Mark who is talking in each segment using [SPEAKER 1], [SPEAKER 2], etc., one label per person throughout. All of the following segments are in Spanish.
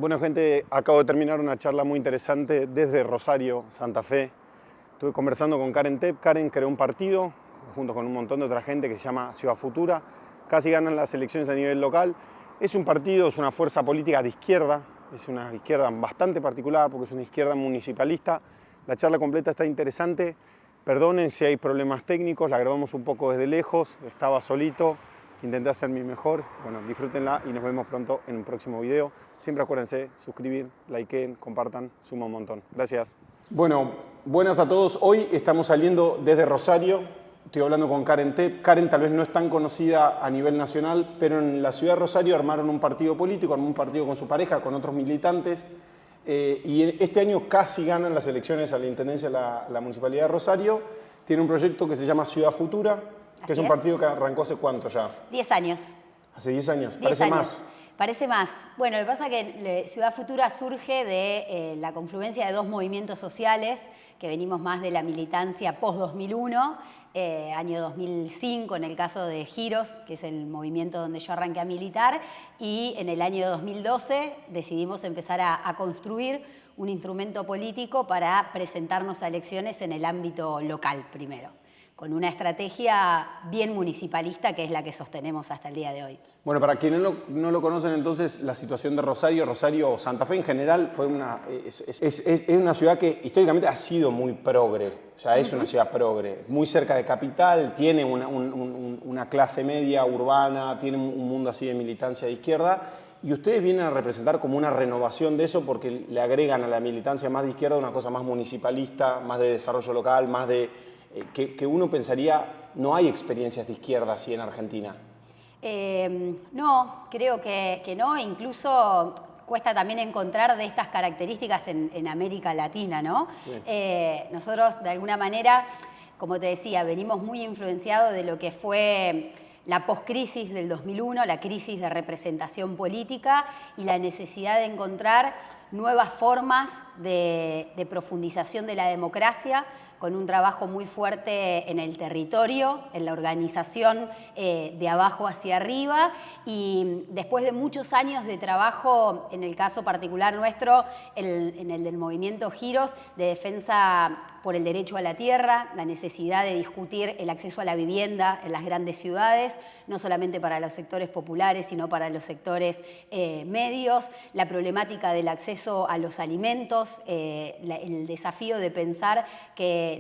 [SPEAKER 1] Bueno, gente, acabo de terminar una charla muy interesante desde Rosario, Santa Fe. Estuve conversando con Karen Tepp. Karen creó un partido junto con un montón de otra gente que se llama Ciudad Futura. Casi ganan las elecciones a nivel local. Es un partido, es una fuerza política de izquierda. Es una izquierda bastante particular porque es una izquierda municipalista. La charla completa está interesante. Perdonen si hay problemas técnicos, la grabamos un poco desde lejos. Estaba solito. Intenté hacer mi mejor. Bueno, disfrútenla y nos vemos pronto en un próximo video. Siempre acuérdense, suscribir, likeen, compartan, suma un montón. Gracias. Bueno, buenas a todos. Hoy estamos saliendo desde Rosario. Estoy hablando con Karen Tepp. Karen tal vez no es tan conocida a nivel nacional, pero en la ciudad de Rosario armaron un partido político, armó un partido con su pareja, con otros militantes. Y este año casi ganan las elecciones a la Intendencia de la Municipalidad de Rosario. Tiene un proyecto que se llama Ciudad Futura, que es un partido que arrancó hace ¿cuánto ya?
[SPEAKER 2] 10 años.
[SPEAKER 1] Hace 10 años.
[SPEAKER 2] 10
[SPEAKER 1] Parece
[SPEAKER 2] años.
[SPEAKER 1] más.
[SPEAKER 2] Parece más. Bueno, lo que pasa es que Ciudad Futura surge de la confluencia de dos movimientos sociales que venimos más de la militancia post-2001, año 2005 en el caso de Giros, que es el movimiento donde yo arranqué a militar, y en el año 2012 decidimos empezar a construir un instrumento político para presentarnos a elecciones en el ámbito local primero, con una estrategia bien municipalista que es la que sostenemos hasta el día de hoy.
[SPEAKER 1] Bueno, para quienes no lo conocen entonces, la situación de Rosario o Santa Fe en general, es una ciudad que históricamente ha sido muy progre, ya es una ciudad progre, muy cerca de capital, tiene una clase media urbana, tiene un mundo así de militancia de izquierda, y ustedes vienen a representar como una renovación de eso porque le agregan a la militancia más de izquierda una cosa más municipalista, más de desarrollo local, más de... que uno pensaría, no hay experiencias de izquierda así en Argentina.
[SPEAKER 2] No, creo que no, incluso cuesta también encontrar de estas características en América Latina, ¿no? Sí. Nosotros, de alguna manera, como te decía, venimos muy influenciados de lo que fue la poscrisis del 2001, la crisis de representación política y la necesidad de encontrar nuevas formas de profundización de la democracia, con un trabajo muy fuerte en el territorio, en la organización de abajo hacia arriba, y después de muchos años de trabajo, en el caso particular nuestro, en el del movimiento Giros, de defensa por el derecho a la tierra, la necesidad de discutir el acceso a la vivienda en las grandes ciudades, no solamente para los sectores populares, sino para los sectores medios, la problemática del acceso a los alimentos, el desafío de pensar que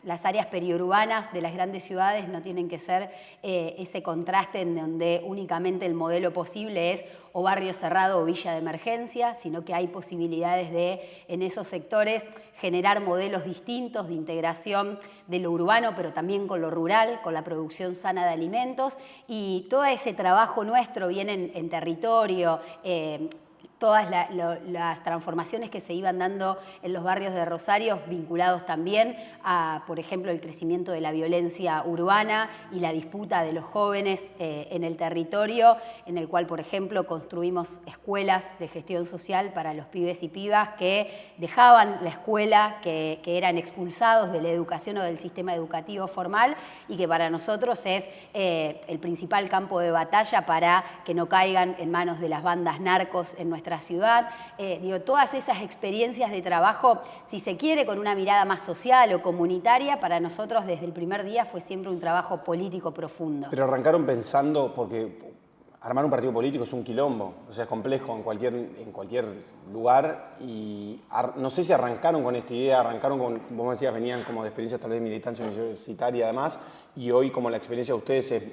[SPEAKER 2] las áreas periurbanas de las grandes ciudades no tienen que ser ese contraste en donde únicamente el modelo posible es o barrio cerrado o villa de emergencia, sino que hay posibilidades de, en esos sectores, generar modelos distintos de integración de lo urbano, pero también con lo rural, con la producción sana de alimentos. Y todo ese trabajo nuestro viene en territorio, todas las transformaciones que se iban dando en los barrios de Rosario, vinculados también a, por ejemplo, el crecimiento de la violencia urbana y la disputa de los jóvenes en el territorio, en el cual, por ejemplo, construimos escuelas de gestión social para los pibes y pibas que dejaban la escuela, que eran expulsados de la educación o del sistema educativo formal, y que para nosotros es el principal campo de batalla para que no caigan en manos de las bandas narcos en nuestra ciudad. Todas esas experiencias de trabajo, si se quiere, con una mirada más social o comunitaria, para nosotros desde el primer día fue siempre un trabajo político profundo.
[SPEAKER 1] Pero arrancaron pensando, porque armar un partido político es un quilombo, o sea, es complejo en cualquier lugar, y no sé si arrancaron con esta idea, arrancaron con, vos me decías, venían como de experiencias tal vez de militancia universitaria además, y hoy como la experiencia de ustedes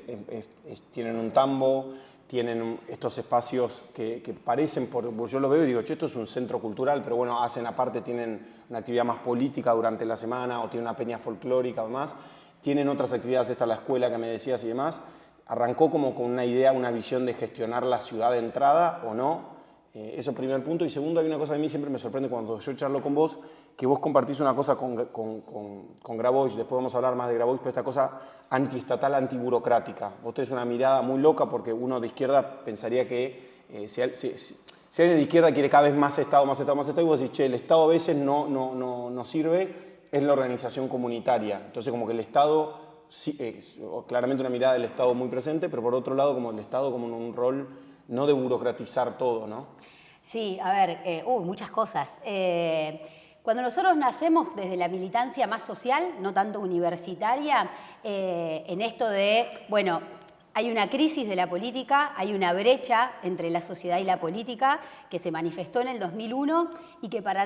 [SPEAKER 1] tienen un tambo, tienen estos espacios que parecen, yo lo veo y digo, che, esto es un centro cultural, pero bueno, hacen aparte, tienen una actividad más política durante la semana, o tienen una peña folclórica además, tienen otras actividades, esta la escuela que me decías y demás. ¿Arrancó como con una idea, una visión de gestionar la ciudad de entrada o no? Eso primer punto. Y segundo, hay una cosa que a mí siempre me sorprende cuando yo charlo con vos, que vos compartís una cosa con Grabois, después vamos a hablar más de Grabois, pero esta cosa antiestatal, antiburocrática. Vos tenés una mirada muy loca porque uno de izquierda pensaría que si alguien de izquierda quiere cada vez más Estado, y vos decís, che, el Estado a veces no sirve, es la organización comunitaria. Entonces como que el Estado, sí, claramente una mirada del Estado muy presente, pero por otro lado como el Estado como en un rol no de burocratizar todo, ¿no?
[SPEAKER 2] Sí, a ver, muchas cosas. Cuando nosotros nacemos desde la militancia más social, no tanto universitaria, en esto de, bueno, hay una crisis de la política, hay una brecha entre la sociedad y la política que se manifestó en el 2001 y que para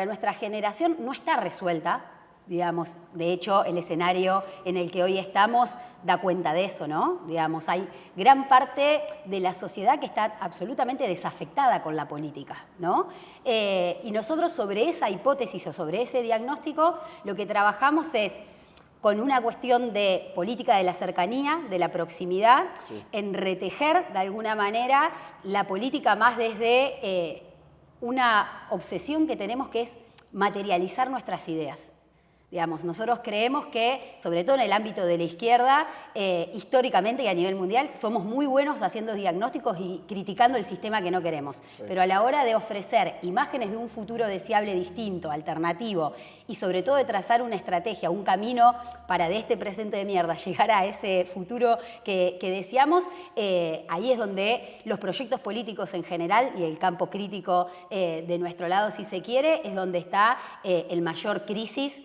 [SPEAKER 2] nuestra generación no está resuelta. Digamos, de hecho, el escenario en el que hoy estamos da cuenta de eso, ¿no? Digamos, hay gran parte de la sociedad que está absolutamente desafectada con la política, ¿no? Y nosotros sobre esa hipótesis o sobre ese diagnóstico lo que trabajamos es con una cuestión de política de la cercanía, de la proximidad, sí, en retejer de alguna manera la política más desde una obsesión que tenemos que es materializar nuestras ideas. Digamos, nosotros creemos que, sobre todo en el ámbito de la izquierda, históricamente y a nivel mundial, somos muy buenos haciendo diagnósticos y criticando el sistema que no queremos. Sí. Pero a la hora de ofrecer imágenes de un futuro deseable distinto, alternativo, y sobre todo de trazar una estrategia, un camino para de este presente de mierda llegar a ese futuro que deseamos, ahí es donde los proyectos políticos en general y el campo crítico de nuestro lado, si se quiere, es donde está el mayor crisis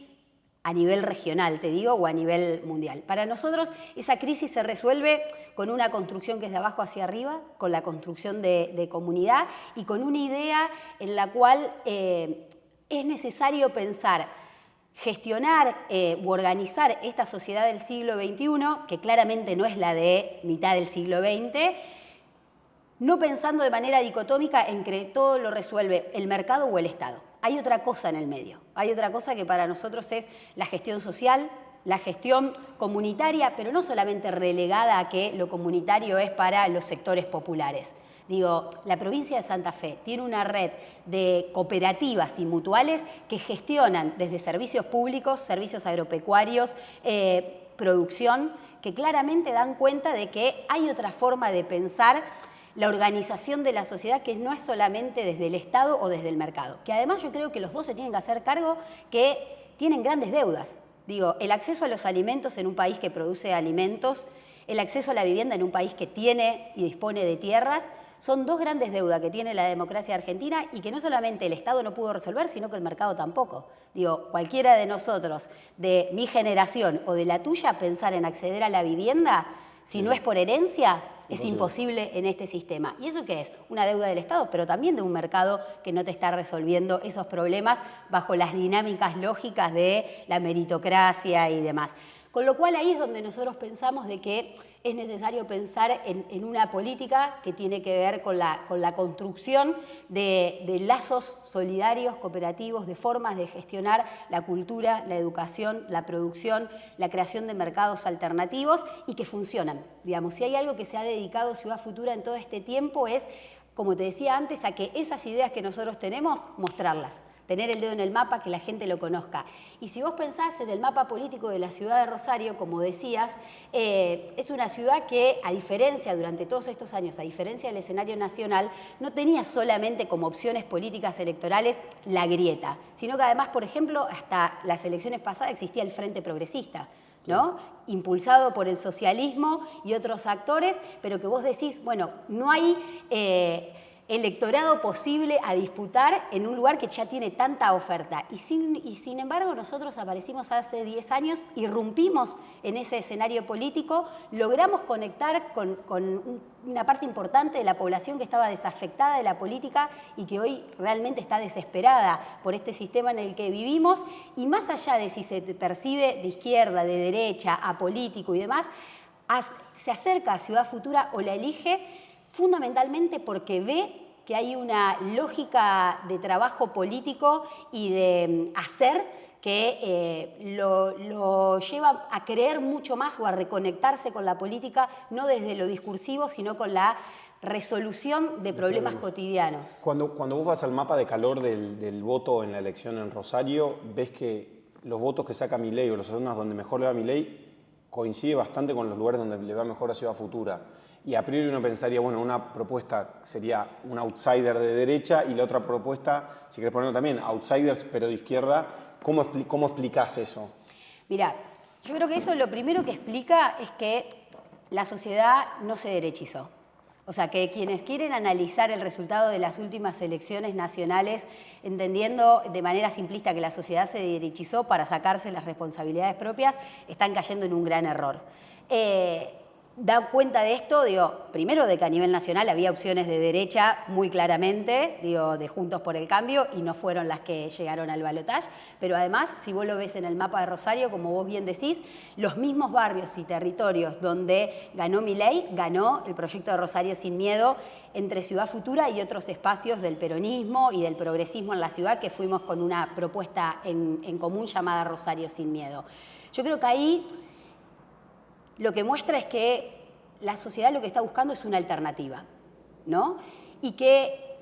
[SPEAKER 2] a nivel regional, te digo, o a nivel mundial. Para nosotros esa crisis se resuelve con una construcción que es de abajo hacia arriba, con la construcción de comunidad y con una idea en la cual es necesario pensar, gestionar u organizar esta sociedad del siglo XXI, que claramente no es la de mitad del siglo XX, no pensando de manera dicotómica en que todo lo resuelve el mercado o el Estado. Hay otra cosa en el medio, hay otra cosa que para nosotros es la gestión social, la gestión comunitaria, pero no solamente relegada a que lo comunitario es para los sectores populares. Digo, la provincia de Santa Fe tiene una red de cooperativas y mutuales que gestionan desde servicios públicos, servicios agropecuarios, producción, que claramente dan cuenta de que hay otra forma de pensar la organización de la sociedad que no es solamente desde el Estado o desde el mercado. Que además yo creo que los dos se tienen que hacer cargo que tienen grandes deudas. Digo, el acceso a los alimentos en un país que produce alimentos, el acceso a la vivienda en un país que tiene y dispone de tierras, son dos grandes deudas que tiene la democracia argentina y que no solamente el Estado no pudo resolver, sino que el mercado tampoco. Digo, cualquiera de nosotros, de mi generación o de la tuya, pensar en acceder a la vivienda, si no es por herencia, es imposible en este sistema. ¿Y eso qué es? Una deuda del Estado, pero también de un mercado que no te está resolviendo esos problemas bajo las dinámicas lógicas de la meritocracia y demás. Con lo cual ahí es donde nosotros pensamos de que es necesario pensar en una política que tiene que ver con la construcción de lazos solidarios, cooperativos, de formas de gestionar la cultura, la educación, la producción, la creación de mercados alternativos y que funcionan. Digamos, si hay algo que se ha dedicado Ciudad Futura en todo este tiempo es, como te decía antes, a que esas ideas que nosotros tenemos, mostrarlas. Tener el dedo en el mapa, que la gente lo conozca. Y si vos pensás en el mapa político de la ciudad de Rosario, como decías, es una ciudad que, a diferencia, durante todos estos años, a diferencia del escenario nacional, no tenía solamente como opciones políticas electorales la grieta, sino que además, por ejemplo, hasta las elecciones pasadas existía el Frente Progresista, ¿no? Impulsado por el socialismo y otros actores, pero que vos decís, bueno, no hay electorado posible a disputar en un lugar que ya tiene tanta oferta. Y sin embargo, nosotros aparecimos hace 10 años, irrumpimos en ese escenario político, logramos conectar con una parte importante de la población que estaba desafectada de la política y que hoy realmente está desesperada por este sistema en el que vivimos. Y más allá de si se percibe de izquierda, de derecha, apolítico y demás, se acerca a Ciudad Futura o la elige fundamentalmente porque ve que hay una lógica de trabajo político y de hacer que lo lleva a creer mucho más o a reconectarse con la política, no desde lo discursivo, sino con la resolución de problemas cotidianos.
[SPEAKER 1] Cuando vos vas al mapa de calor del voto en la elección en Rosario, ves que los votos que saca Milei o las zonas donde mejor le va a Milei coincide bastante con los lugares donde le va mejor a Ciudad Futura. Y a priori uno pensaría, bueno, una propuesta sería un outsider de derecha y la otra propuesta, si querés ponerlo también, outsiders pero de izquierda. ¿Cómo explicás eso?
[SPEAKER 2] Mirá, yo creo que eso lo primero que explica es que la sociedad no se derechizó. O sea, que quienes quieren analizar el resultado de las últimas elecciones nacionales, entendiendo de manera simplista que la sociedad se derechizó para sacarse las responsabilidades propias, están cayendo en un gran error. Da cuenta de esto, primero de que a nivel nacional había opciones de derecha muy claramente, de Juntos por el Cambio, y no fueron las que llegaron al balotaje, pero además, si vos lo ves en el mapa de Rosario, como vos bien decís, los mismos barrios y territorios donde ganó Milei, ganó el proyecto de Rosario Sin Miedo, entre Ciudad Futura y otros espacios del peronismo y del progresismo en la ciudad, que fuimos con una propuesta en común llamada Rosario Sin Miedo. Yo creo que ahí lo que muestra es que la sociedad lo que está buscando es una alternativa, ¿no? Y que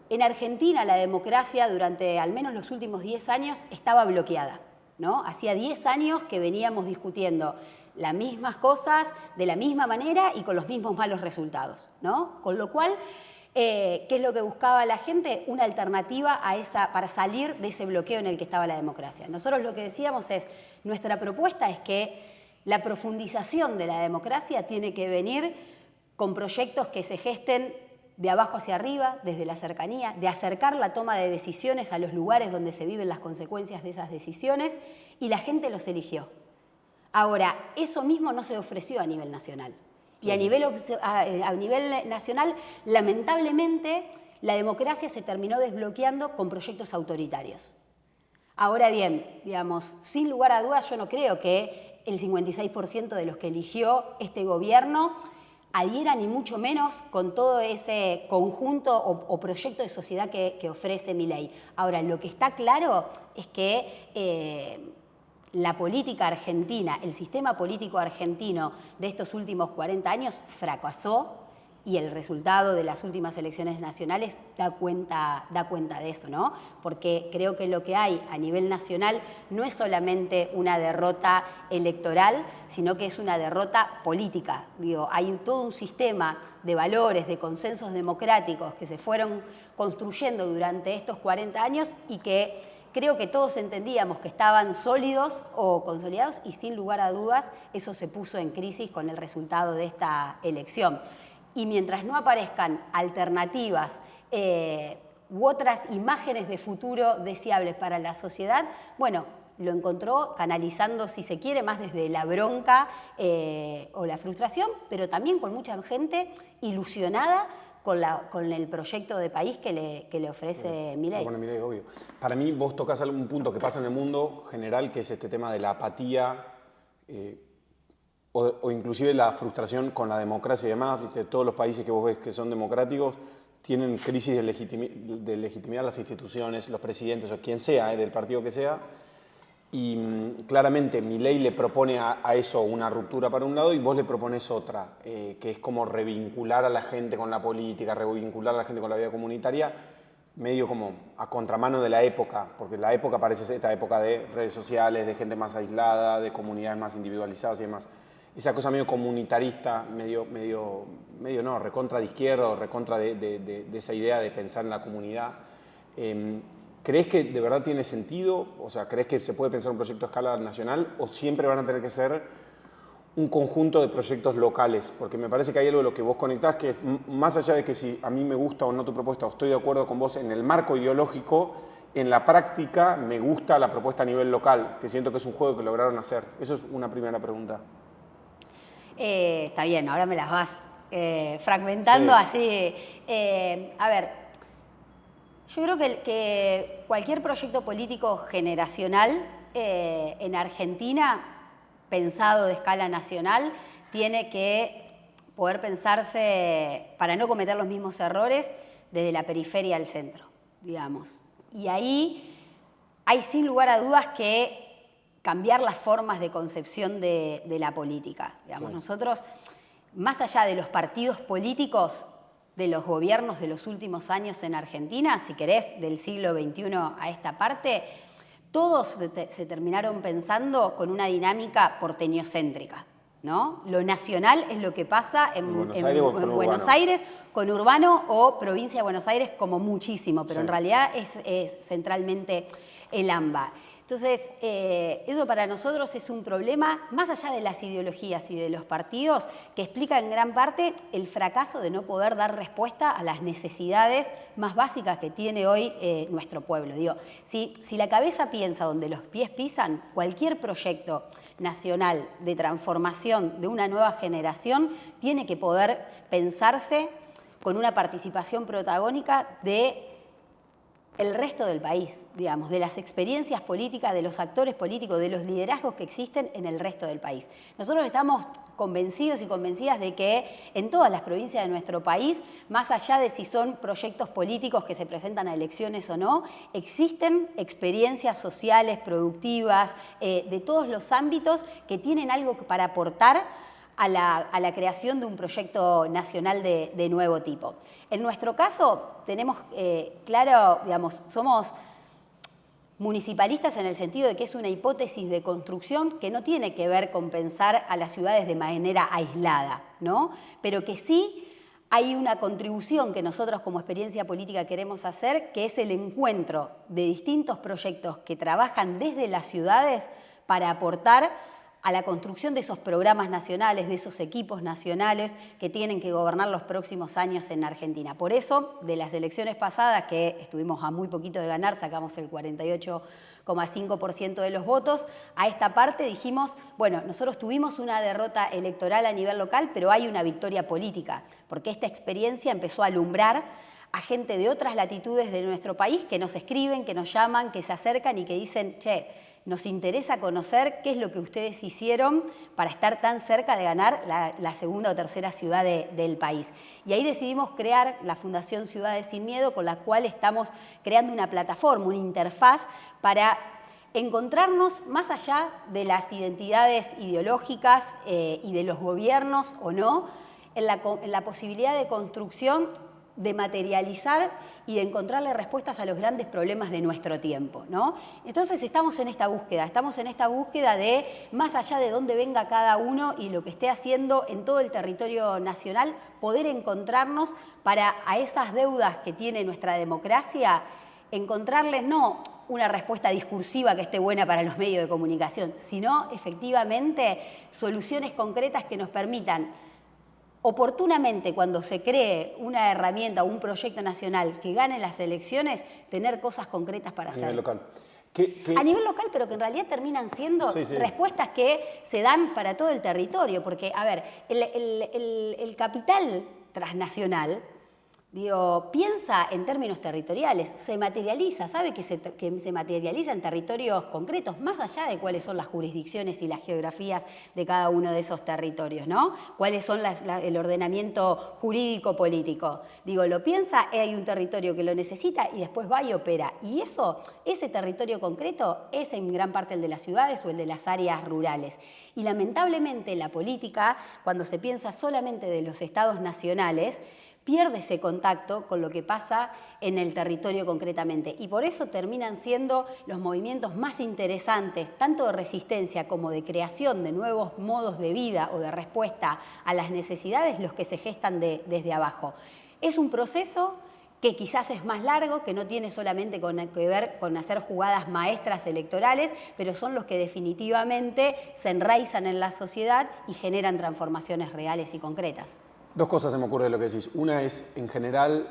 [SPEAKER 2] en Argentina la democracia durante al menos los últimos 10 años estaba bloqueada, ¿no? Hacía 10 años que veníamos discutiendo las mismas cosas de la misma manera y con los mismos malos resultados, ¿no? Con lo cual, ¿qué es lo que buscaba la gente? Una alternativa para salir de ese bloqueo en el que estaba la democracia. Nosotros lo que decíamos es, nuestra propuesta es que la profundización de la democracia tiene que venir con proyectos que se gesten de abajo hacia arriba, desde la cercanía, de acercar la toma de decisiones a los lugares donde se viven las consecuencias de esas decisiones, y la gente los eligió. Ahora, eso mismo no se ofreció a nivel nacional. Y a nivel nacional, lamentablemente, la democracia se terminó desbloqueando con proyectos autoritarios. Ahora bien, sin lugar a dudas, yo no creo que el 56% de los que eligió este gobierno adhiera ni mucho menos con todo ese conjunto o proyecto de sociedad que ofrece Milei. Ahora, lo que está claro es que la política argentina, el sistema político argentino de estos últimos 40 años fracasó, y el resultado de las últimas elecciones nacionales da cuenta de eso, ¿no? Porque creo que lo que hay a nivel nacional no es solamente una derrota electoral, sino que es una derrota política. Hay todo un sistema de valores, de consensos democráticos que se fueron construyendo durante estos 40 años y que creo que todos entendíamos que estaban sólidos o consolidados, y sin lugar a dudas eso se puso en crisis con el resultado de esta elección. Y mientras no aparezcan alternativas u otras imágenes de futuro deseables para la sociedad, bueno, lo encontró canalizando, si se quiere, más desde la bronca o la frustración, pero también con mucha gente ilusionada con el proyecto de país que le ofrece Milei.
[SPEAKER 1] Bueno, Milei, obvio. Para mí vos tocás algún punto que pasa en el mundo general, que es este tema de la apatía, o inclusive la frustración con la democracia y demás. ¿Viste? Todos los países que vos ves que son democráticos tienen crisis de legitimidad las instituciones, los presidentes o quien sea, del partido que sea. Y claramente Milei le propone a eso una ruptura para un lado y vos le propones otra, que es como revincular a la gente con la política, revincular a la gente con la vida comunitaria, medio como a contramano de la época, porque la época parece ser esta época de redes sociales, de gente más aislada, de comunidades más individualizadas y demás. Esa cosa medio comunitarista, medio no, recontra de izquierda, o recontra de esa idea de pensar en la comunidad. ¿Crees que de verdad tiene sentido? O sea, ¿crees que se puede pensar un proyecto a escala nacional o siempre van a tener que ser un conjunto de proyectos locales? Porque me parece que hay algo de lo que vos conectás, que más allá de que si a mí me gusta o no tu propuesta, o estoy de acuerdo con vos en el marco ideológico, en la práctica me gusta la propuesta a nivel local, que siento que es un juego que lograron hacer. Eso es una primera pregunta.
[SPEAKER 2] Está bien, ahora me las vas fragmentando así. A ver, yo creo que cualquier proyecto político generacional en Argentina, pensado de escala nacional, tiene que poder pensarse, para no cometer los mismos errores, desde la periferia al centro, digamos. Y ahí hay sin lugar a dudas que cambiar las formas de concepción de la política. Digamos, nosotros, más allá de los partidos políticos de los gobiernos de los últimos años en Argentina, si querés, del siglo XXI a esta parte, todos se terminaron pensando con una dinámica porteñocéntrica, ¿no? Lo nacional es lo que pasa en Buenos Aires conurbano o provincia de Buenos Aires como muchísimo, pero en realidad es centralmente el AMBA. Entonces, eso para nosotros es un problema, más allá de las ideologías y de los partidos, que explica en gran parte el fracaso de no poder dar respuesta a las necesidades más básicas que tiene hoy nuestro pueblo. Digo, si la cabeza piensa donde los pies pisan, cualquier proyecto nacional de transformación de una nueva generación tiene que poder pensarse con una participación protagónica de el resto del país, digamos, de las experiencias políticas, de los actores políticos, de los liderazgos que existen en el resto del país. Nosotros estamos convencidos y convencidas de que en todas las provincias de nuestro país, más allá de si son proyectos políticos que se presentan a elecciones o no, existen experiencias sociales, productivas, de todos los ámbitos que tienen algo para aportar a la creación de un proyecto nacional de nuevo tipo. En nuestro caso, tenemos claro, digamos, somos municipalistas en el sentido de que es una hipótesis de construcción que no tiene que ver con pensar a las ciudades de manera aislada, ¿no? Pero que sí hay una contribución que nosotros como experiencia política queremos hacer, que es el encuentro de distintos proyectos que trabajan desde las ciudades para aportar a la construcción de esos programas nacionales, de esos equipos nacionales que tienen que gobernar los próximos años en Argentina. Por eso, de las elecciones pasadas, que estuvimos a muy poquito de ganar, sacamos el 48,5% de los votos, a esta parte dijimos, bueno, nosotros tuvimos una derrota electoral a nivel local, pero hay una victoria política, porque esta experiencia empezó a alumbrar a gente de otras latitudes de nuestro país que nos escriben, que nos llaman, que se acercan y que dicen, che, nos interesa conocer qué es lo que ustedes hicieron para estar tan cerca de ganar la segunda o tercera ciudad del país. Y ahí decidimos crear la Fundación Ciudades Sin Miedo, con la cual estamos creando una plataforma, una interfaz para encontrarnos más allá de las identidades ideológicas y de los gobiernos o no, en la posibilidad de construcción, de materializar y de encontrarle respuestas a los grandes problemas de nuestro tiempo, ¿no? Entonces estamos en esta búsqueda de, más allá de dónde venga cada uno y lo que esté haciendo en todo el territorio nacional, poder encontrarnos para a esas deudas que tiene nuestra democracia, encontrarles no una respuesta discursiva que esté buena para los medios de comunicación, sino efectivamente soluciones concretas que nos permitan oportunamente, cuando se cree una herramienta o un proyecto nacional que gane las elecciones, tener cosas concretas para hacer.
[SPEAKER 1] A nivel local.
[SPEAKER 2] A nivel local, pero que en realidad terminan siendo respuestas que se dan para todo el territorio. Porque, a ver, el capital transnacional, digo, piensa en términos territoriales, se materializa, sabe que se materializa en territorios concretos, más allá de cuáles son las jurisdicciones y las geografías de cada uno de esos territorios, ¿no? Cuáles son el ordenamiento jurídico-político. Digo, lo piensa, hay un territorio que lo necesita y después va y opera. Y ese territorio concreto es en gran parte el de las ciudades o el de las áreas rurales. Y lamentablemente la política, cuando se piensa solamente de los estados nacionales, pierde ese contacto con lo que pasa en el territorio concretamente. Y por eso terminan siendo los movimientos más interesantes, tanto de resistencia como de creación de nuevos modos de vida o de respuesta a las necesidades, los que se gestan desde abajo. Es un proceso que quizás es más largo, que no tiene solamente que ver con hacer jugadas maestras electorales, pero son los que definitivamente se enraizan en la sociedad y generan transformaciones reales y concretas.
[SPEAKER 1] Dos cosas se me ocurre de lo que decís. Una es, en general,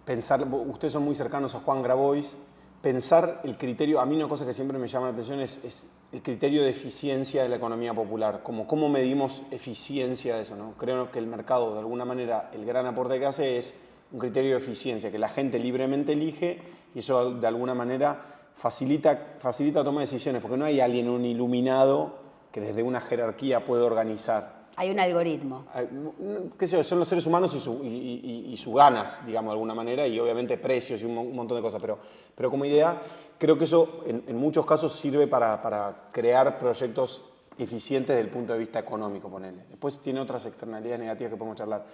[SPEAKER 1] pensar, ustedes son muy cercanos a Juan Grabois, pensar el criterio, a mí una cosa que siempre me llama la atención es el criterio de eficiencia de la economía popular, como cómo medimos eficiencia de eso, ¿no? Creo que el mercado, de alguna manera, el gran aporte que hace es un criterio de eficiencia, que la gente libremente elige y eso de alguna manera facilita la toma de decisiones, porque no hay alguien, un iluminado, que desde una jerarquía puede organizar.
[SPEAKER 2] Hay un algoritmo.
[SPEAKER 1] ¿Qué sé yo? Son los seres humanos y sus ganas, digamos, de alguna manera, y obviamente precios y un montón de cosas. Pero como idea, creo que eso en muchos casos sirve para crear proyectos eficientes desde el punto de vista económico, ponele. Después tiene otras externalidades negativas que podemos charlar.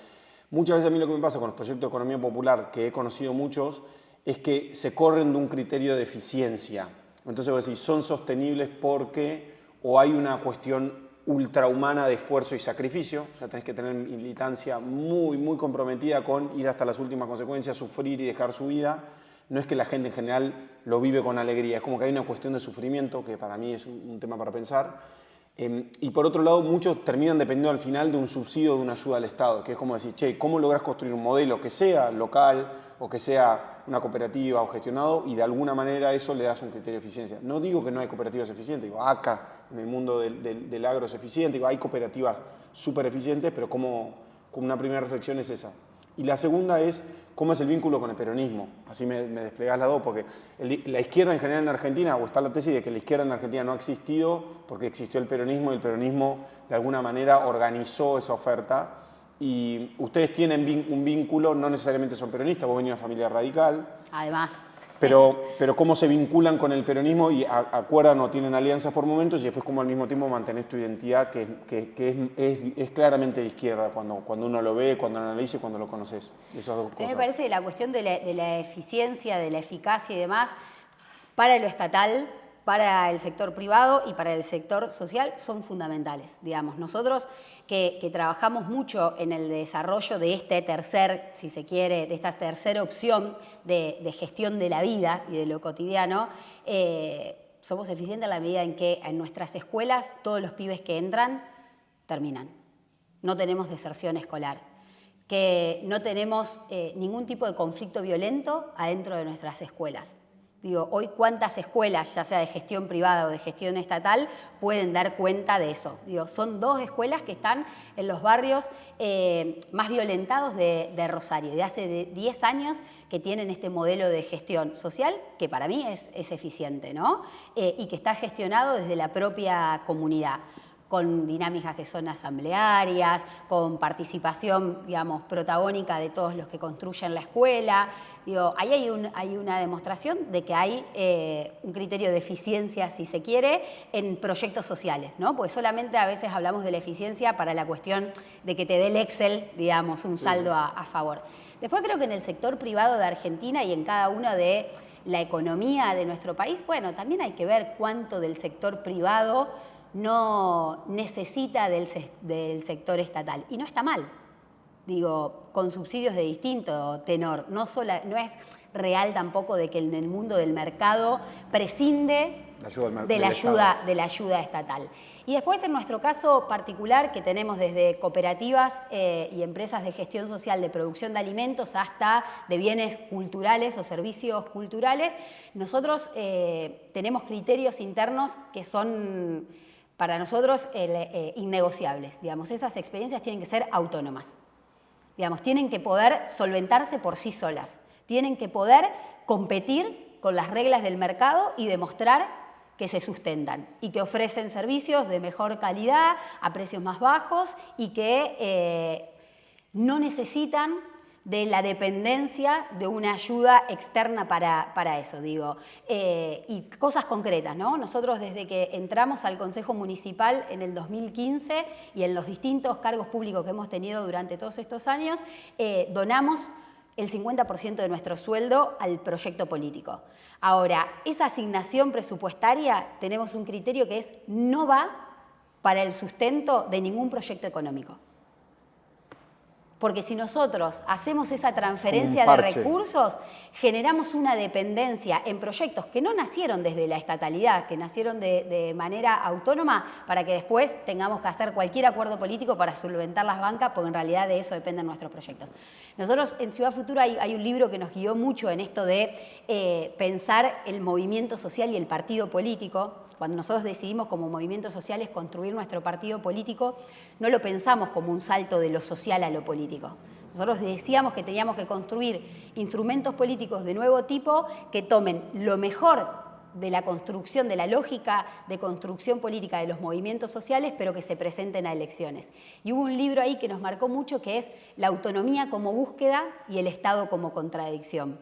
[SPEAKER 1] Muchas veces a mí lo que me pasa con los proyectos de economía popular, que he conocido muchos, es que se corren de un criterio de eficiencia. Entonces vos decís, son sostenibles porque o hay una cuestión ultrahumana de esfuerzo y sacrificio. O sea, tenés que tener militancia muy, muy comprometida con ir hasta las últimas consecuencias, sufrir y dejar su vida. No es que la gente en general lo vive con alegría, es como que hay una cuestión de sufrimiento, que para mí es un tema para pensar. Y por otro lado, muchos terminan dependiendo al final de un subsidio, de una ayuda al Estado, que es como decir, che, ¿cómo lográs construir un modelo que sea local o que sea una cooperativa o gestionado? Y de alguna manera eso le das un criterio de eficiencia. No digo que no hay cooperativas eficientes, digo, acá en el mundo del agro es eficiente, digo, hay cooperativas súper eficientes, pero como una primera reflexión es esa. Y la segunda es cómo es el vínculo con el peronismo. Así me desplegás las dos, porque la izquierda en general en Argentina, o está la tesis de que la izquierda en Argentina no ha existido porque existió el peronismo y el peronismo de alguna manera organizó esa oferta. Y ustedes tienen un vínculo, no necesariamente son peronistas, vos venís de una familia radical.
[SPEAKER 2] Además.
[SPEAKER 1] Pero cómo se vinculan con el peronismo y acuerdan o tienen alianzas por momentos y después cómo al mismo tiempo mantenés tu identidad que es claramente de izquierda cuando uno lo ve, cuando lo analiza y cuando lo conoces. Esas dos cosas.
[SPEAKER 2] A mí me parece que la cuestión de la eficiencia, de la eficacia y demás, para lo estatal, para el sector privado y para el sector social son fundamentales. Digamos, nosotros que trabajamos mucho en el desarrollo de este tercer, si se quiere, de esta tercera opción de gestión de la vida y de lo cotidiano, somos eficientes en la medida en que en nuestras escuelas todos los pibes que entran terminan. No tenemos deserción escolar, que no tenemos ningún tipo de conflicto violento adentro de nuestras escuelas. Digo, hoy cuántas escuelas, ya sea de gestión privada o de gestión estatal, pueden dar cuenta de eso. Digo, son 2 escuelas que están en los barrios más violentados de Rosario. De hace 10 años que tienen este modelo de gestión social, que para mí es eficiente, ¿no? Y que está gestionado desde la propia comunidad, con dinámicas que son asamblearias, con participación, digamos, protagónica de todos los que construyen la escuela. Digo, ahí hay una demostración de que hay un criterio de eficiencia, si se quiere, en proyectos sociales, ¿no? Porque solamente a veces hablamos de la eficiencia para la cuestión de que te dé el Excel, digamos, un saldo a favor. Después creo que en el sector privado de Argentina y en cada una de la economía de nuestro país, bueno, también hay que ver cuánto del sector privado no necesita del sector estatal. Y no está mal, digo, con subsidios de distinto tenor. No es real tampoco de que en el mundo del mercado prescinde de la ayuda estatal. Y después, en nuestro caso particular, que tenemos desde cooperativas y empresas de gestión social de producción de alimentos hasta de bienes culturales o servicios culturales, nosotros tenemos criterios internos que son para nosotros innegociables. Digamos, esas experiencias tienen que ser autónomas. Digamos, tienen que poder solventarse por sí solas. Tienen que poder competir con las reglas del mercado y demostrar que se sustentan y que ofrecen servicios de mejor calidad a precios más bajos y que no necesitan de la dependencia de una ayuda externa para eso, digo. Y cosas concretas, ¿no? Nosotros desde que entramos al Consejo Municipal en el 2015 y en los distintos cargos públicos que hemos tenido durante todos estos años, donamos el 50% de nuestro sueldo al proyecto político. Ahora, esa asignación presupuestaria tenemos un criterio que es no va para el sustento de ningún proyecto económico. Porque si nosotros hacemos esa transferencia de recursos, generamos una dependencia en proyectos que no nacieron desde la estatalidad, que nacieron de manera autónoma, para que después tengamos que hacer cualquier acuerdo político para solventar las bancas, porque en realidad de eso dependen nuestros proyectos. Nosotros en Ciudad Futura hay un libro que nos guió mucho en esto de pensar el movimiento social y el partido político. Cuando nosotros decidimos como movimientos sociales construir nuestro partido político, no lo pensamos como un salto de lo social a lo político. Nosotros decíamos que teníamos que construir instrumentos políticos de nuevo tipo que tomen lo mejor de la construcción, de la lógica de construcción política de los movimientos sociales, pero que se presenten a elecciones. Y hubo un libro ahí que nos marcó mucho, que es La autonomía como búsqueda y el Estado como contradicción.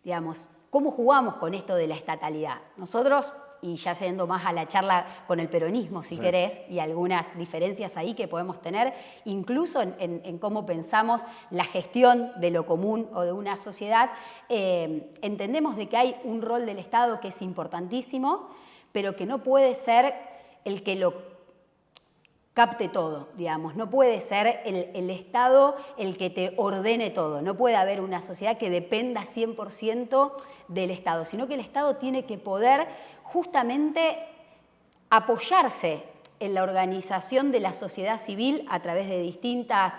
[SPEAKER 2] Digamos, ¿cómo jugamos con esto de la estatalidad? Nosotros, y ya yendo más a la charla con el peronismo, si querés, y algunas diferencias ahí que podemos tener, incluso en cómo pensamos la gestión de lo común o de una sociedad, entendemos de que hay un rol del Estado que es importantísimo, pero que no puede ser el que lo capte todo, digamos. No puede ser el Estado el que te ordene todo. No puede haber una sociedad que dependa 100% del Estado, sino que el Estado tiene que poder justamente apoyarse en la organización de la sociedad civil a través de distintos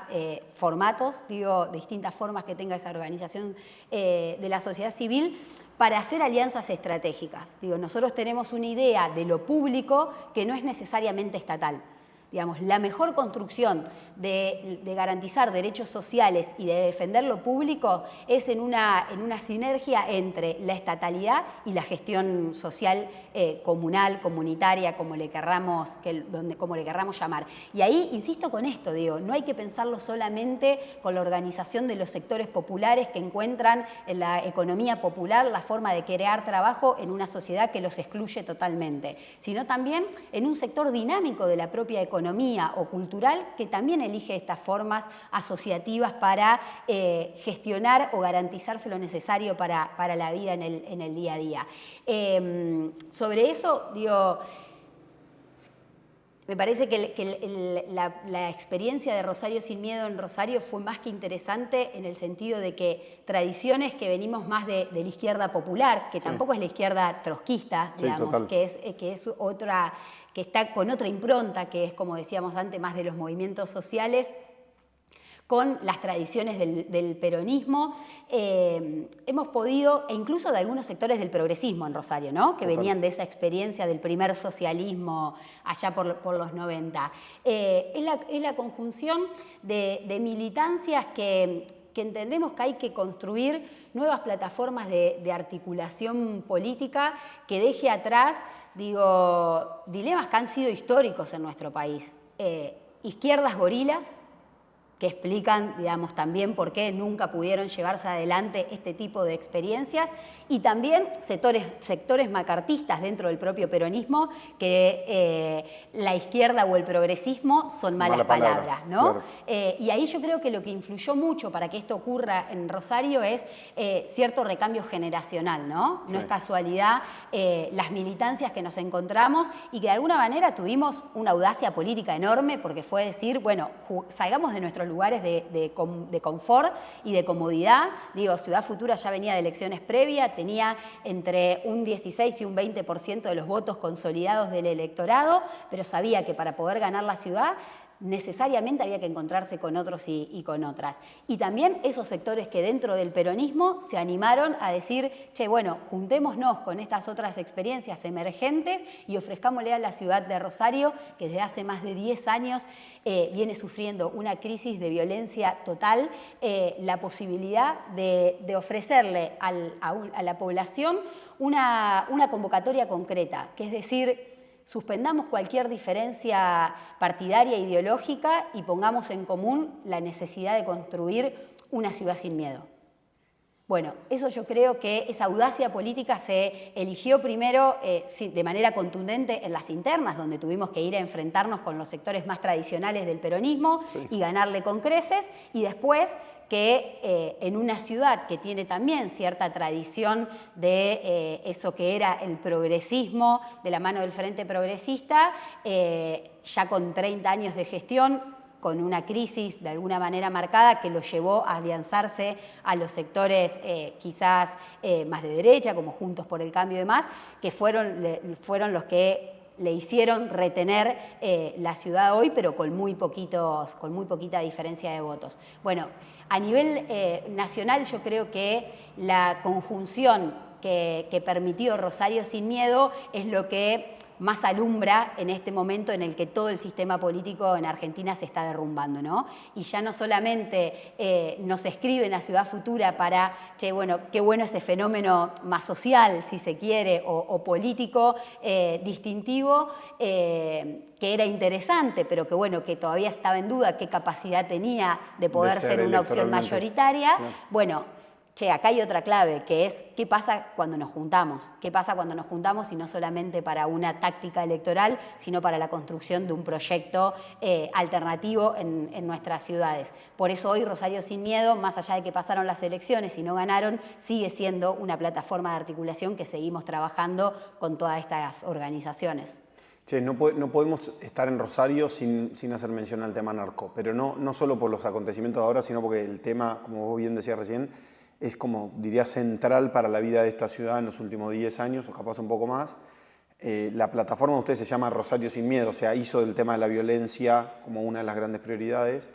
[SPEAKER 2] formatos, digo, de distintas formas que tenga esa organización de la sociedad civil, para hacer alianzas estratégicas. Digo, nosotros tenemos una idea de lo público que no es necesariamente estatal. Digamos, la mejor construcción de garantizar derechos sociales y de defender lo público es en una sinergia entre la estatalidad y la gestión social comunal, comunitaria, como le querramos llamar. Y ahí insisto con esto, digo, no hay que pensarlo solamente con la organización de los sectores populares que encuentran en la economía popular la forma de crear trabajo en una sociedad que los excluye totalmente, sino también en un sector dinámico de la propia economía o cultural que también elige estas formas asociativas para gestionar o garantizarse lo necesario para la vida en el día a día. Sobre eso, digo, me parece que la experiencia de Rosario Sin Miedo en Rosario fue más que interesante en el sentido de que tradiciones que venimos más de la izquierda popular, que tampoco es la izquierda trotskista, digamos, que es otra, que está con otra impronta, que es, como decíamos antes, más de los movimientos sociales, con las tradiciones del peronismo, hemos podido, e incluso de algunos sectores del progresismo en Rosario, ¿no? Que venían de esa experiencia del primer socialismo allá por los 90. Es la conjunción de militancias que entendemos que hay que construir nuevas plataformas de articulación política que deje atrás, digo, dilemas que han sido históricos en nuestro país. Izquierdas gorilas, que explican, digamos, también por qué nunca pudieron llevarse adelante este tipo de experiencias, y también sectores macartistas dentro del propio peronismo, que la izquierda o el progresismo son malas palabras, ¿no? Claro. Y ahí yo creo que lo que influyó mucho para que esto ocurra en Rosario es cierto recambio generacional, ¿no? Sí. No es casualidad las militancias que nos encontramos y que de alguna manera tuvimos una audacia política enorme, porque fue decir, bueno, salgamos de nuestros lugares de confort y de comodidad. Digo, Ciudad Futura ya venía de elecciones previas, tenía entre un 16 y un 20% de los votos consolidados del electorado, pero sabía que para poder ganar la ciudad necesariamente había que encontrarse con otros y con otras. Y también esos sectores que dentro del peronismo se animaron a decir, che, bueno, juntémonos con estas otras experiencias emergentes y ofrezcámosle a la ciudad de Rosario, que desde hace más de 10 años viene sufriendo una crisis de violencia total, la posibilidad de ofrecerle a la población una convocatoria concreta, que es decir, suspendamos cualquier diferencia partidaria e ideológica y pongamos en común la necesidad de construir una ciudad sin miedo. Bueno, eso yo creo que esa audacia política se eligió primero de manera contundente en las internas, donde tuvimos que ir a enfrentarnos con los sectores más tradicionales del peronismo y ganarle con creces, y después que en una ciudad que tiene también cierta tradición de eso que era el progresismo, de la mano del Frente Progresista, ya con 30 años de gestión, con una crisis de alguna manera marcada que lo llevó a alianzarse a los sectores quizás más de derecha, como Juntos por el Cambio y demás, que fueron los que le hicieron retener la ciudad hoy, pero con muy poquita diferencia de votos. Bueno, a nivel nacional yo creo que la conjunción que permitió Rosario Sin Miedo es lo que más alumbra en este momento en el que todo el sistema político en Argentina se está derrumbando, ¿no? Y ya no solamente nos escriben a Ciudad Futura para, che, bueno, qué bueno ese fenómeno más social, si se quiere, o político, distintivo, que era interesante, pero que bueno, que todavía estaba en duda qué capacidad tenía de poder ser una opción mayoritaria. No. Bueno, che, acá hay otra clave, que es qué pasa cuando nos juntamos. ¿Qué pasa cuando nos juntamos y no solamente para una táctica electoral, sino para la construcción de un proyecto alternativo en nuestras ciudades? Por eso hoy Rosario Sin Miedo, más allá de que pasaron las elecciones y no ganaron, sigue siendo una plataforma de articulación que seguimos trabajando con todas estas organizaciones.
[SPEAKER 1] Che, no podemos estar en Rosario sin hacer mención al tema narco, pero no solo por los acontecimientos de ahora, sino porque el tema, como vos bien decías recién, es como, diría, central para la vida de esta ciudad en los últimos 10 años, o capaz un poco más. La plataforma de ustedes se llama Rosario Sin Miedo, o sea, hizo del tema de la violencia como una de las grandes prioridades.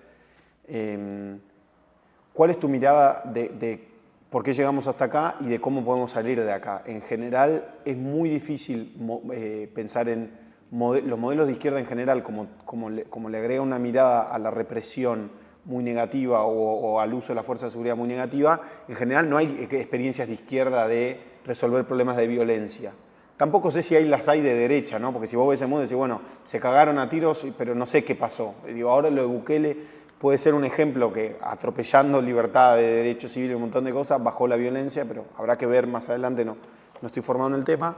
[SPEAKER 1] ¿Cuál es tu mirada de por qué llegamos hasta acá y de cómo podemos salir de acá? En general, es muy difícil pensar en los modelos de izquierda en general, como le agrega una mirada a la represión muy negativa o al uso de la fuerza de seguridad muy negativa. En general no hay experiencias de izquierda de resolver problemas de violencia. Tampoco sé si las hay de derecha, ¿no? Porque si vos ves el mundo y decís, bueno, se cagaron a tiros, pero no sé qué pasó. Digo, ahora lo de Bukele puede ser un ejemplo que, atropellando libertad de derechos civiles y un montón de cosas, bajó la violencia, pero habrá que ver más adelante, no estoy formado en el tema.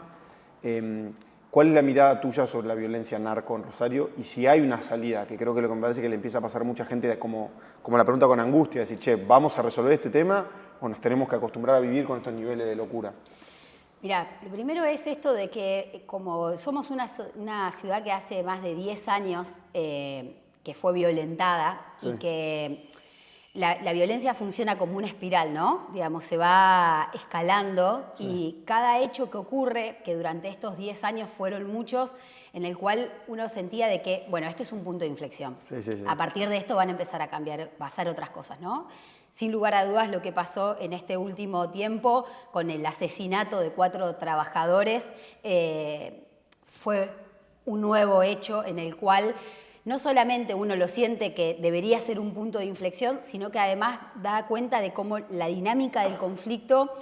[SPEAKER 1] ¿Cuál es la mirada tuya sobre la violencia narco en Rosario? Y si hay una salida, que creo que lo que me parece que le empieza a pasar a mucha gente, como la pregunta con angustia, decir, che, ¿vamos a resolver este tema o nos tenemos que acostumbrar a vivir con estos niveles de locura?
[SPEAKER 2] Mirá, lo primero es esto de que como somos una ciudad que hace más de 10 años que fue violentada, sí, y que la violencia funciona como una espiral, ¿no? Digamos, se va escalando, sí, y cada hecho que ocurre, que durante estos 10 años fueron muchos, en el cual uno sentía de que, bueno, este es un punto de inflexión. Sí, sí, sí. A partir de esto van a empezar a cambiar, pasar otras cosas, ¿no? Sin lugar a dudas, lo que pasó en este último tiempo con el asesinato de 4 trabajadores fue un nuevo hecho en el cual no solamente uno lo siente que debería ser un punto de inflexión, sino que además da cuenta de cómo la dinámica del conflicto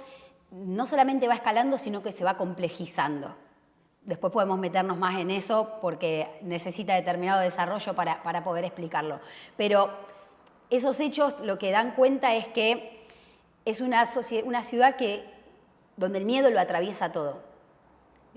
[SPEAKER 2] no solamente va escalando, sino que se va complejizando. Después podemos meternos más en eso porque necesita determinado desarrollo para poder explicarlo. Pero esos hechos lo que dan cuenta es que es una ciudad donde el miedo lo atraviesa todo,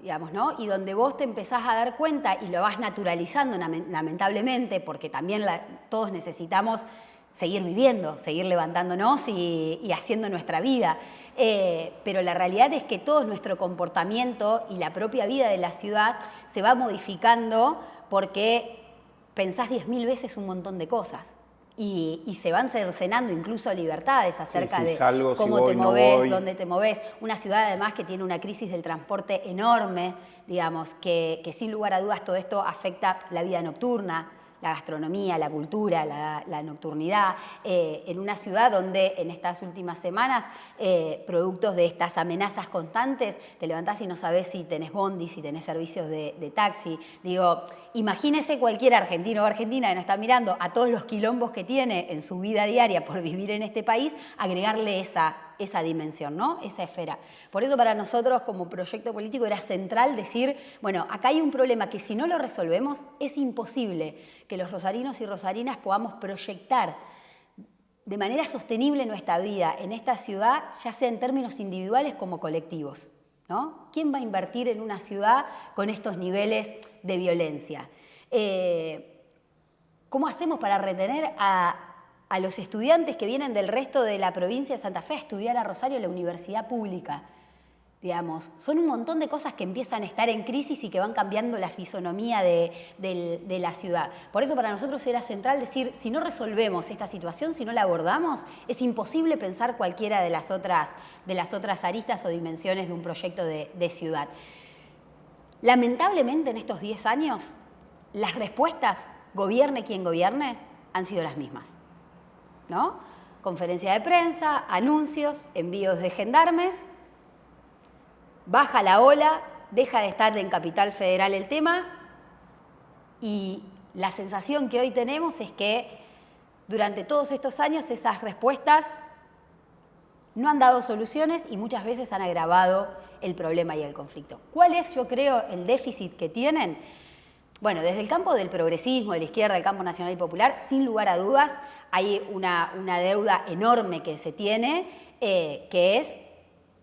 [SPEAKER 2] digamos, ¿no? Y donde vos te empezás a dar cuenta y lo vas naturalizando lamentablemente, porque también todos necesitamos seguir viviendo, seguir levantándonos y haciendo nuestra vida. Pero la realidad es que todo nuestro comportamiento y la propia vida de la ciudad se va modificando porque pensás 10.000 veces un montón de cosas. Y se van cercenando incluso libertades acerca de cómo te movés, dónde te movés. Una ciudad además que tiene una crisis del transporte enorme, digamos, que sin lugar a dudas todo esto afecta la vida nocturna, la gastronomía, la cultura, la nocturnidad, en una ciudad donde en estas últimas semanas, productos de estas amenazas constantes, te levantás y no sabés si tenés bondi, si tenés servicios de taxi. Digo, imagínese cualquier argentino o argentina que nos está mirando a todos los quilombos que tiene en su vida diaria por vivir en este país, agregarle esa dimensión, ¿no? Esa esfera. Por eso para nosotros como proyecto político era central decir, bueno, acá hay un problema que si no lo resolvemos es imposible que los rosarinos y rosarinas podamos proyectar de manera sostenible nuestra vida en esta ciudad, ya sea en términos individuales como colectivos, ¿no? ¿Quién va a invertir en una ciudad con estos niveles de violencia? ¿Cómo hacemos para retener a los estudiantes que vienen del resto de la provincia de Santa Fe a estudiar a Rosario en la universidad pública? Digamos, son un montón de cosas que empiezan a estar en crisis y que van cambiando la fisonomía de la ciudad. Por eso para nosotros era central decir, si no resolvemos esta situación, si no la abordamos, es imposible pensar cualquiera de las otras aristas o dimensiones de un proyecto de ciudad. Lamentablemente en estos 10 años, las respuestas, gobierne quien gobierne, han sido las mismas, ¿no? Conferencia de prensa, anuncios, envíos de gendarmes, baja la ola, deja de estar en Capital Federal el tema y la sensación que hoy tenemos es que durante todos estos años esas respuestas no han dado soluciones y muchas veces han agravado el problema y el conflicto. ¿Cuál es, yo creo, el déficit que tienen? Bueno, desde el campo del progresismo, de la izquierda, del campo nacional y popular, sin lugar a dudas, hay una deuda enorme que se tiene, que es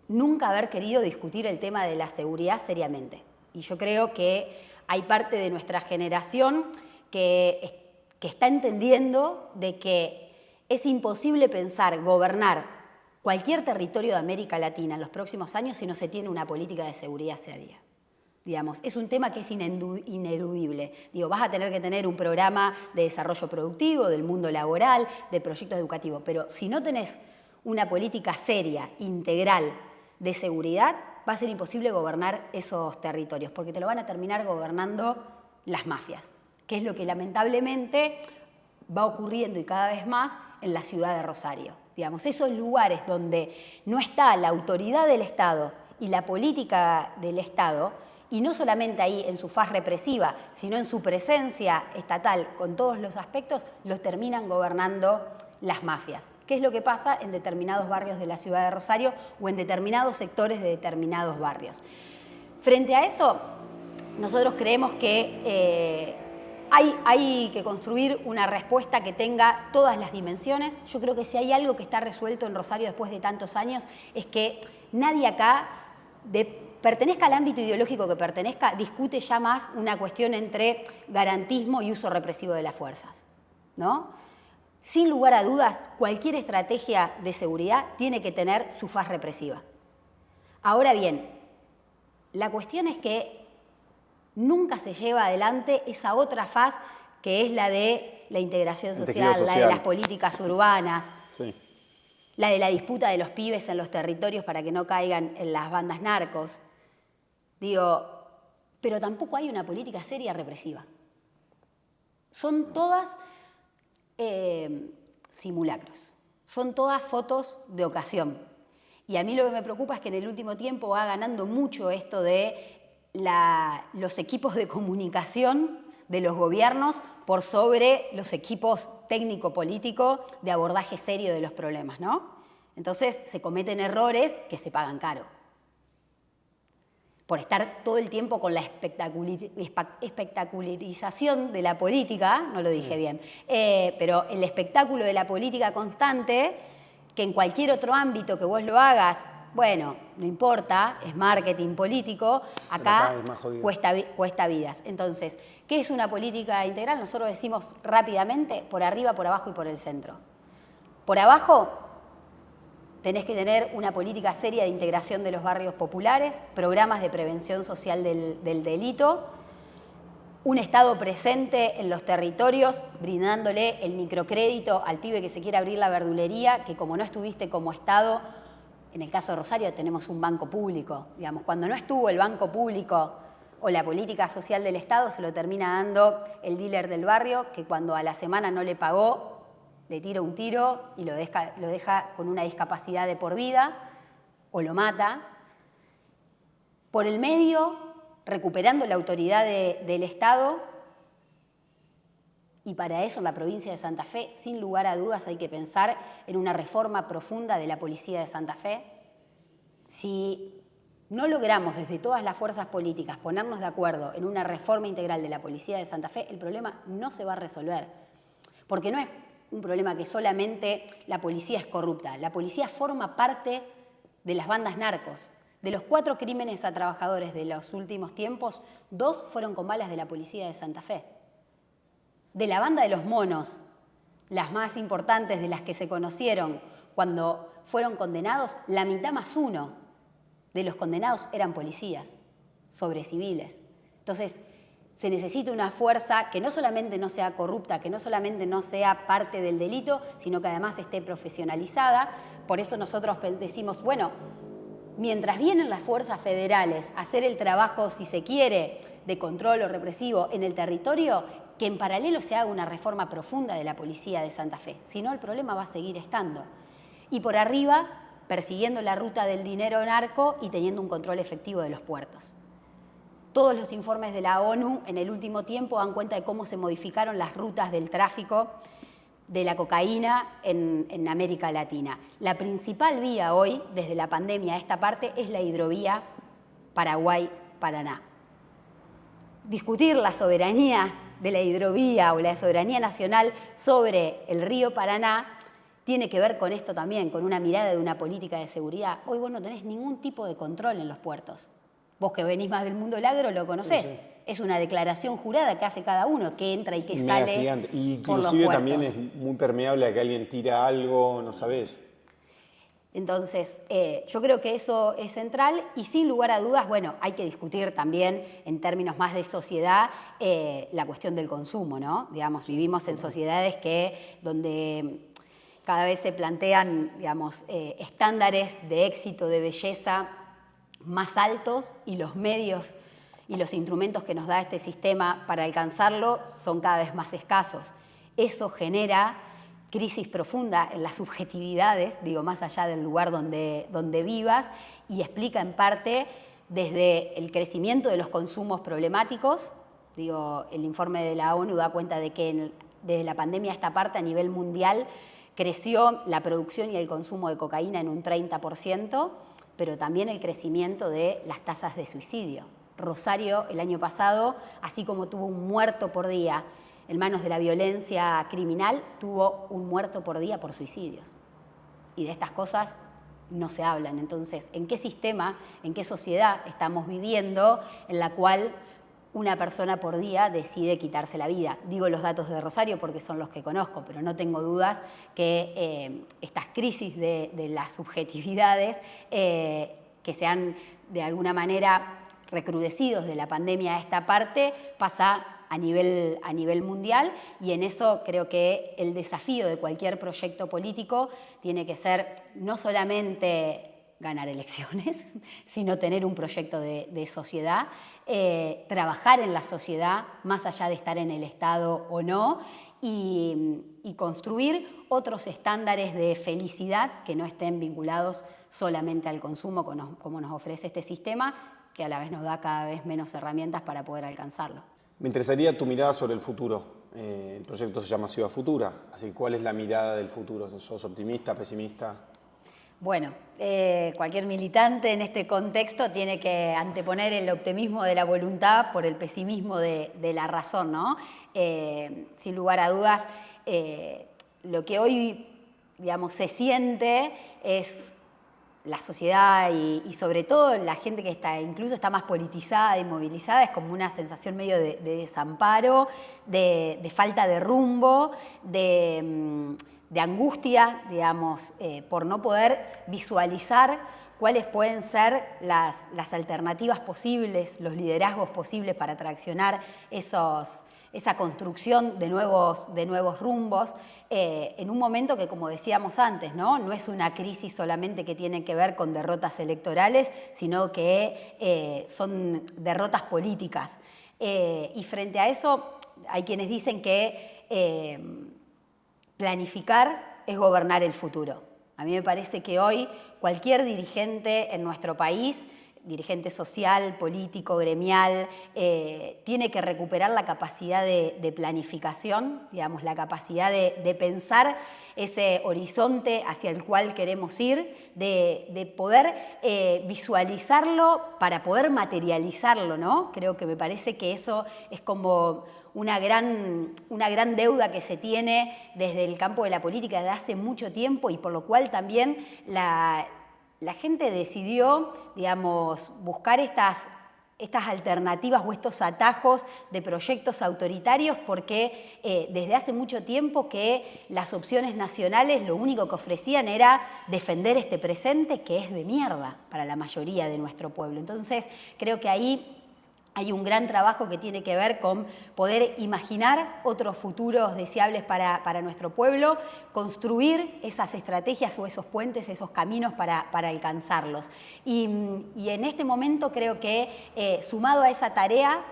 [SPEAKER 2] nunca haber querido discutir el tema de la seguridad seriamente. Y yo creo que hay parte de nuestra generación que está entendiendo de que es imposible pensar gobernar cualquier territorio de América Latina en los próximos años si no se tiene una política de seguridad seria. Digamos, es un tema que es ineludible. Digo, vas a tener que tener un programa de desarrollo productivo, del mundo laboral, de proyectos educativos, pero si no tenés una política seria, integral, de seguridad, va a ser imposible gobernar esos territorios, porque te lo van a terminar gobernando las mafias, que es lo que lamentablemente va ocurriendo y cada vez más en la ciudad de Rosario. Digamos, esos lugares donde no está la autoridad del Estado y la política del Estado, y no solamente ahí en su faz represiva, sino en su presencia estatal con todos los aspectos, los terminan gobernando las mafias. ¿Qué es lo que pasa en determinados barrios de la ciudad de Rosario o en determinados sectores de determinados barrios? Frente a eso, nosotros creemos que hay que construir una respuesta que tenga todas las dimensiones. Yo creo que si hay algo que está resuelto en Rosario después de tantos años es que nadie acá, pertenezca al ámbito ideológico que pertenezca, discute ya más una cuestión entre garantismo y uso represivo de las fuerzas, ¿no? Sin lugar a dudas, cualquier estrategia de seguridad tiene que tener su faz represiva. Ahora bien, la cuestión es que nunca se lleva adelante esa otra faz que es la de la integración social, la de las políticas urbanas, sí, la de la disputa de los pibes en los territorios para que no caigan en las bandas narcos. Digo, pero tampoco hay una política seria represiva. Son todas simulacros, son todas fotos de ocasión. Y a mí lo que me preocupa es que en el último tiempo va ganando mucho esto de los equipos de comunicación de los gobiernos por sobre los equipos técnico-políticos de abordaje serio de los problemas, ¿no? Entonces se cometen errores que se pagan caro. Por estar todo el tiempo con la espectacularización de la política, no lo dije bien, pero el espectáculo de la política constante, que en cualquier otro ámbito que vos lo hagas, bueno, no importa, es marketing político, acá cuesta vidas. Entonces, ¿qué es una política integral? Nosotros decimos rápidamente, por arriba, por abajo y por el centro. Por abajo, tenés que tener una política seria de integración de los barrios populares, programas de prevención social del delito, un Estado presente en los territorios, brindándole el microcrédito al pibe que se quiere abrir la verdulería, que como no estuviste como Estado, en el caso de Rosario tenemos un banco público. Digamos, cuando no estuvo el banco público o la política social del Estado, se lo termina dando el dealer del barrio, que cuando a la semana no le pagó, le tira un tiro y lo deja con una discapacidad de por vida o lo mata. Por el medio, recuperando la autoridad del Estado, y para eso en la provincia de Santa Fe, sin lugar a dudas, hay que pensar en una reforma profunda de la policía de Santa Fe. Si no logramos desde todas las fuerzas políticas ponernos de acuerdo en una reforma integral de la policía de Santa Fe, el problema no se va a resolver. Porque no es un problema que solamente la policía es corrupta. La policía forma parte de las bandas narcos. De los 4 crímenes a trabajadores de los últimos tiempos, 2 fueron con balas de la policía de Santa Fe. De la banda de los monos, las más importantes de las que se conocieron cuando fueron condenados, la mitad más 1 de los condenados eran policías sobre civiles. Entonces, se necesita una fuerza que no solamente no sea corrupta, que no solamente no sea parte del delito, sino que además esté profesionalizada. Por eso nosotros decimos, bueno, mientras vienen las fuerzas federales a hacer el trabajo, si se quiere, de control o represivo en el territorio, que en paralelo se haga una reforma profunda de la policía de Santa Fe. Si no, el problema va a seguir estando. Y por arriba, persiguiendo la ruta del dinero narco y teniendo un control efectivo de los puertos. Todos los informes de la ONU en el último tiempo dan cuenta de cómo se modificaron las rutas del tráfico de la cocaína en América Latina. La principal vía hoy, desde la pandemia a esta parte, es la hidrovía Paraguay-Paraná. Discutir la soberanía de la hidrovía o la soberanía nacional sobre el río Paraná tiene que ver con esto también, con una mirada de una política de seguridad. Hoy vos no tenés ningún tipo de control en los puertos. Vos que venís más del mundo del agro lo conocés. Sí. Es una declaración jurada que hace cada uno, que entra y que sale
[SPEAKER 1] gigante. Y
[SPEAKER 2] por los
[SPEAKER 1] inclusive
[SPEAKER 2] puertos.
[SPEAKER 1] También es muy permeable a que alguien tira algo, no sabés.
[SPEAKER 2] Entonces, yo creo que eso es central y sin lugar a dudas, bueno, hay que discutir también en términos más de sociedad la cuestión del consumo, ¿no? Digamos, vivimos en sociedades donde cada vez se plantean, digamos, estándares de éxito, de belleza más altos y los medios y los instrumentos que nos da este sistema para alcanzarlo son cada vez más escasos. Eso genera crisis profunda en las subjetividades, digo, más allá del lugar donde vivas, y explica en parte desde el crecimiento de los consumos problemáticos. Digo, el informe de la ONU da cuenta de que desde la pandemia a esta parte a nivel mundial creció la producción y el consumo de cocaína en un 30%, pero también el crecimiento de las tasas de suicidio. Rosario el año pasado, así como tuvo un muerto por día en manos de la violencia criminal, tuvo un muerto por día por suicidios. Y de estas cosas no se hablan. Entonces, ¿en qué sistema, en qué sociedad estamos viviendo en la cual una persona por día decide quitarse la vida? Digo los datos de Rosario porque son los que conozco, pero no tengo dudas que estas crisis de las subjetividades que se han de alguna manera recrudecidos de la pandemia a esta parte pasa a nivel mundial, y en eso creo que el desafío de cualquier proyecto político tiene que ser no solamente ganar elecciones, sino tener un proyecto de sociedad, trabajar en la sociedad más allá de estar en el Estado o no, y construir otros estándares de felicidad que no estén vinculados solamente al consumo como nos ofrece este sistema, que a la vez nos da cada vez menos herramientas para poder alcanzarlo.
[SPEAKER 1] Me interesaría tu mirada sobre el futuro. El proyecto se llama Ciudad Futura, así ¿cuál es la mirada del futuro? ¿Sos optimista, pesimista?
[SPEAKER 2] Bueno, cualquier militante en este contexto tiene que anteponer el optimismo de la voluntad por el pesimismo de la razón, ¿no? Sin lugar a dudas, lo que hoy, digamos, se siente es la sociedad y sobre todo la gente que incluso está más politizada y movilizada, es como una sensación medio de desamparo, de falta de rumbo, de angustia, digamos, por no poder visualizar cuáles pueden ser las alternativas posibles, los liderazgos posibles para traccionar esa construcción de nuevos rumbos, en un momento que, como decíamos antes, no es una crisis solamente que tiene que ver con derrotas electorales, sino que son derrotas políticas. Y frente a eso hay quienes dicen que planificar es gobernar el futuro. A mí me parece que hoy cualquier dirigente en nuestro país, dirigente social, político, gremial, tiene que recuperar la capacidad de planificación, digamos, la capacidad de pensar ese horizonte hacia el cual queremos ir, de poder visualizarlo para poder materializarlo, ¿no? Creo que me parece que eso es como una gran deuda que se tiene desde el campo de la política desde hace mucho tiempo, y por lo cual también la gente decidió, digamos, buscar estas alternativas o estos atajos de proyectos autoritarios, porque desde hace mucho tiempo que las opciones nacionales lo único que ofrecían era defender este presente que es de mierda para la mayoría de nuestro pueblo. Entonces, creo que ahí hay un gran trabajo que tiene que ver con poder imaginar otros futuros deseables para nuestro pueblo, construir esas estrategias o esos puentes, esos caminos para alcanzarlos. Y en este momento creo que, sumado a esa tarea,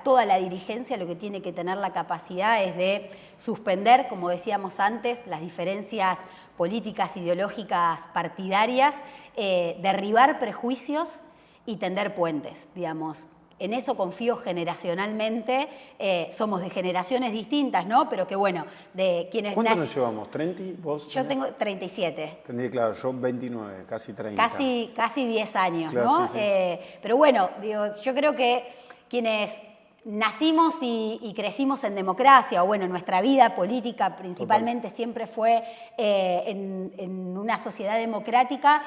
[SPEAKER 2] toda la dirigencia lo que tiene que tener la capacidad es de suspender, como decíamos antes, las diferencias políticas, ideológicas, partidarias, derribar prejuicios y tender puentes, digamos. En eso confío generacionalmente, somos de generaciones distintas, ¿no? Pero que bueno, de quienes...
[SPEAKER 1] ¿Cuánto nos llevamos? ¿30? ¿Vos?
[SPEAKER 2] Yo tengo 37.
[SPEAKER 1] Claro, yo 29, casi 30.
[SPEAKER 2] Casi 10 años,
[SPEAKER 1] claro,
[SPEAKER 2] ¿no?
[SPEAKER 1] Sí, sí.
[SPEAKER 2] Pero bueno, digo, yo creo que quienes nacimos y crecimos en democracia, o bueno, nuestra vida política principalmente siempre fue en una sociedad democrática,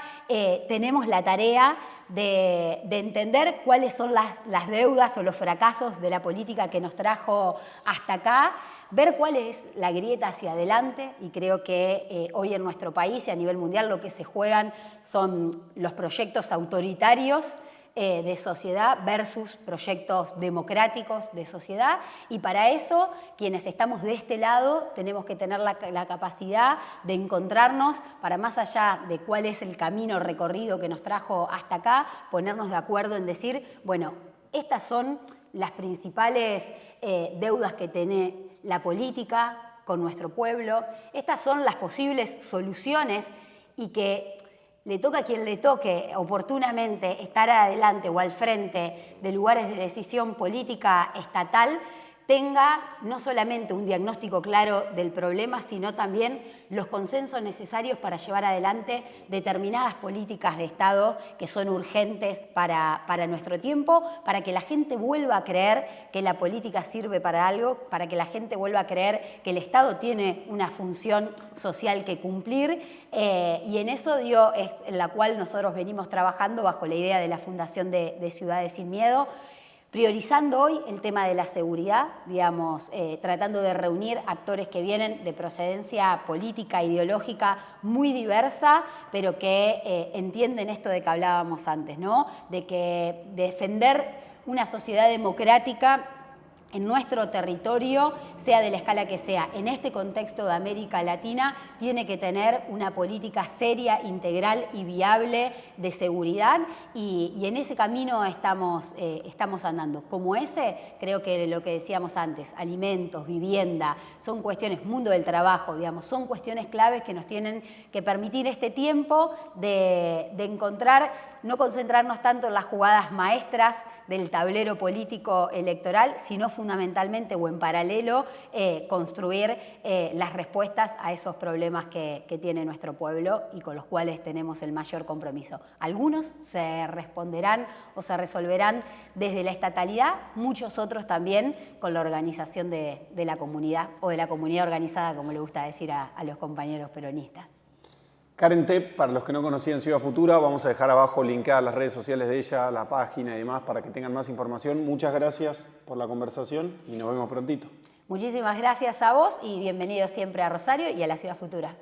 [SPEAKER 2] tenemos la tarea de entender cuáles son las deudas o los fracasos de la política que nos trajo hasta acá, ver cuál es la grieta hacia adelante, y creo que hoy en nuestro país y a nivel mundial lo que se juegan son los proyectos autoritarios de sociedad versus proyectos democráticos de sociedad, y para eso quienes estamos de este lado tenemos que tener la capacidad de encontrarnos para, más allá de cuál es el camino recorrido que nos trajo hasta acá, ponernos de acuerdo en decir, bueno, estas son las principales deudas que tiene la política con nuestro pueblo, estas son las posibles soluciones, y que le toca a quien le toque oportunamente estar adelante o al frente de lugares de decisión política estatal, tenga no solamente un diagnóstico claro del problema, sino también los consensos necesarios para llevar adelante determinadas políticas de Estado que son urgentes para nuestro tiempo, para que la gente vuelva a creer que la política sirve para algo, para que la gente vuelva a creer que el Estado tiene una función social que cumplir, y en eso es en la cual nosotros venimos trabajando bajo la idea de la Fundación de Ciudades Sin Miedo, priorizando hoy el tema de la seguridad, digamos, tratando de reunir actores que vienen de procedencia política, ideológica muy diversa, pero que entienden esto de que hablábamos antes, ¿no? De que defender una sociedad democrática en nuestro territorio, sea de la escala que sea, en este contexto de América Latina, tiene que tener una política seria, integral y viable de seguridad, y en ese camino estamos andando. Como ese, creo que lo que decíamos antes, alimentos, vivienda, son cuestiones, mundo del trabajo, digamos, son cuestiones claves que nos tienen que permitir este tiempo de encontrar, no concentrarnos tanto en las jugadas maestras del tablero político electoral, sino fundamentalmente o en paralelo construir las respuestas a esos problemas que tiene nuestro pueblo y con los cuales tenemos el mayor compromiso. Algunos se responderán o se resolverán desde la estatalidad, muchos otros también con la organización de la comunidad, o de la comunidad organizada, como le gusta decir a los compañeros peronistas.
[SPEAKER 1] Karen Tepp, para los que no conocían Ciudad Futura, vamos a dejar abajo linkadas las redes sociales de ella, la página y demás, para que tengan más información. Muchas gracias por la conversación y nos vemos prontito.
[SPEAKER 2] Muchísimas gracias a vos y bienvenido siempre a Rosario y a la Ciudad Futura.